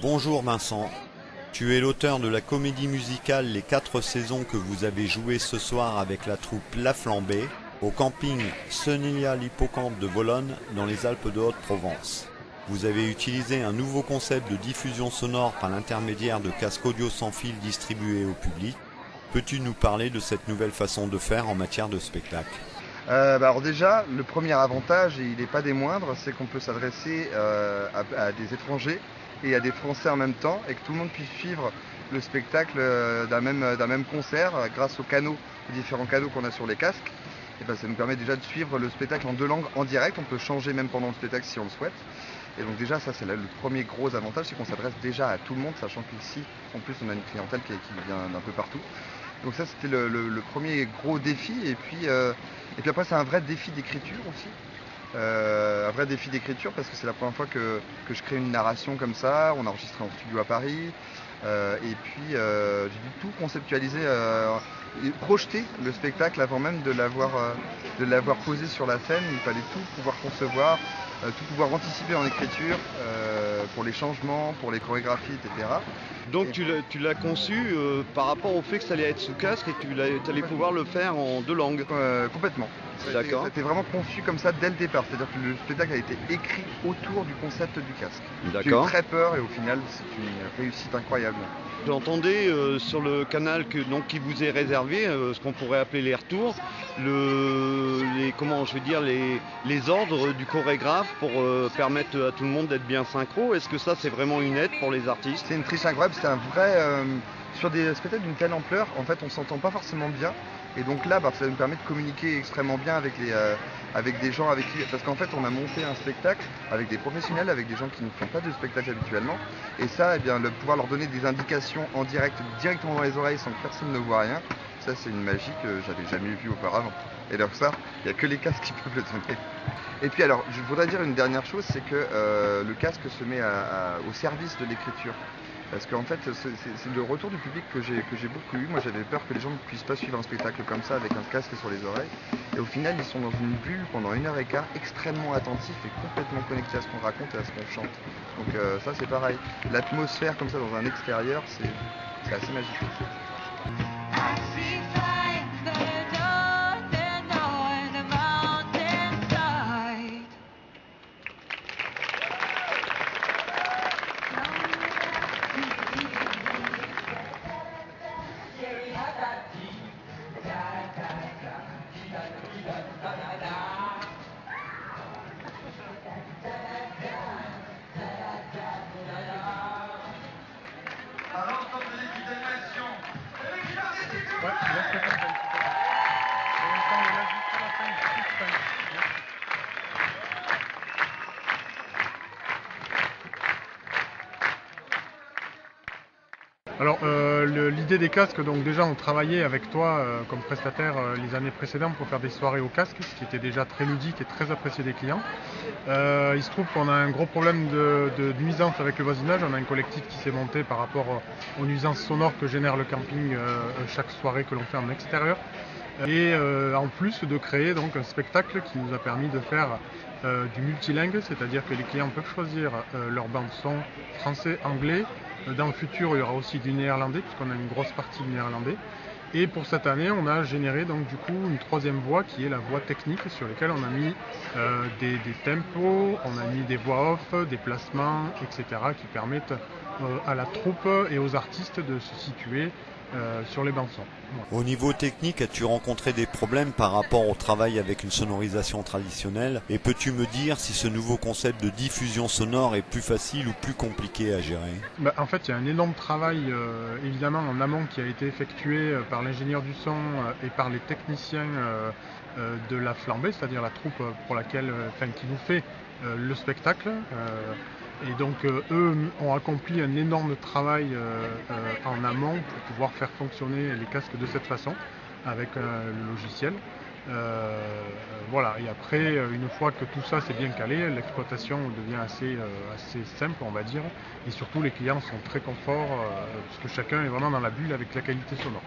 Bonjour Vincent, tu es l'auteur de la comédie musicale Les 4 saisons que vous avez jouée ce soir avec la troupe La Flambée au camping Senilla l'Hippocampe de Volonne dans les Alpes de Haute-Provence. Vous avez utilisé un nouveau concept de diffusion sonore par l'intermédiaire de casques audio sans fil distribués au public. Peux-tu nous parler de cette nouvelle façon de faire en matière de spectacle? Alors déjà, le premier avantage, et il n'est pas des moindres, c'est qu'on peut s'adresser à des étrangers et à des Français en même temps, et que tout le monde puisse suivre le spectacle d'un même concert grâce aux différents canaux qu'on a sur les casques. Et ben, ça nous permet déjà de suivre le spectacle en deux langues en direct. On peut changer même pendant le spectacle si on le souhaite. Et donc déjà, ça c'est le premier gros avantage, c'est qu'on s'adresse déjà à tout le monde, sachant qu'ici, en plus, on a une clientèle qui vient d'un peu partout. Donc ça, c'était le premier gros défi. Et puis après, c'est un vrai défi d'écriture aussi. Un vrai défi d'écriture parce que c'est la première fois que je crée une narration comme ça. On a enregistré en studio à Paris. Et puis j'ai dû tout conceptualiser et projeter le spectacle avant même de l'avoir posé sur la scène. Il fallait tout pouvoir concevoir, tout pouvoir anticiper en écriture pour les changements, pour les chorégraphies, etc. Donc tu l'as conçu par rapport au fait que ça allait être sous casque et que tu allais pouvoir le faire en deux langues. Complètement. D'accord. Ça a été vraiment conçu comme ça dès le départ. C'est-à-dire que le spectacle a été écrit autour du concept du casque. J'ai eu très peur et au final c'est une réussite incroyable. J'entendais sur le canal qui vous est réservé, ce qu'on pourrait appeler les retours, les ordres du chorégraphe pour permettre à tout le monde d'être bien synchro. Est-ce que ça c'est vraiment une aide pour les artistes? C'est une triche incroyable, c'est un vrai... sur des spectacles d'une telle ampleur, en fait on s'entend pas forcément bien. Et donc là, ça nous permet de communiquer extrêmement bien avec des gens avec qui... Parce qu'en fait, on a monté un spectacle avec des professionnels, avec des gens qui ne font pas de spectacle habituellement. Et ça, le pouvoir leur donner des indications en direct, directement dans les oreilles, sans que personne ne voit rien, ça c'est une magie que j'avais jamais vue auparavant. Et donc ça, il n'y a que les casques qui peuvent le donner. Et puis alors, je voudrais dire une dernière chose, c'est que le casque se met au service de l'écriture. Parce qu'en fait, c'est le retour du public que j'ai beaucoup eu. Moi, j'avais peur que les gens ne puissent pas suivre un spectacle comme ça avec un casque sur les oreilles. Et au final, ils sont dans une bulle pendant 1h15, extrêmement attentifs et complètement connectés à ce qu'on raconte et à ce qu'on chante. Donc ça, c'est pareil. L'atmosphère comme ça dans un extérieur, c'est assez magique. Alors l'idée des casques, donc déjà on travaillait avec toi comme prestataire les années précédentes pour faire des soirées aux casques, ce qui était déjà très ludique et très apprécié des clients. Il se trouve qu'on a un gros problème de nuisance avec le voisinage. On a un collectif qui s'est monté par rapport aux nuisances sonores que génère le camping chaque soirée que l'on fait en extérieur. Et en plus de créer donc un spectacle qui nous a permis de faire du multilingue, c'est-à-dire que les clients peuvent choisir leur bande son français, anglais. Dans le futur, il y aura aussi du néerlandais, puisqu'on a une grosse partie de néerlandais. Et pour cette année, on a généré donc du coup une troisième voix qui est la voix technique, sur laquelle on a mis des tempos, on a mis des voix off, des placements, etc. qui permettent à la troupe et aux artistes de se situer sur les bandes-sons. Voilà. Au niveau technique, as-tu rencontré des problèmes par rapport au travail avec une sonorisation traditionnelle? Et peux-tu me dire si ce nouveau concept de diffusion sonore est plus facile ou plus compliqué à gérer? En fait, il y a un énorme travail évidemment en amont qui a été effectué par l'ingénieur du son et par les techniciens de La Flambée, c'est-à-dire la troupe qui nous fait le spectacle. Et donc eux ont accompli un énorme travail en amont pour pouvoir faire fonctionner les casques de cette façon avec le logiciel. Voilà, et après une fois que tout ça c'est bien calé, l'exploitation devient assez simple on va dire, et surtout les clients sont très confort parce que chacun est vraiment dans la bulle avec la qualité sonore.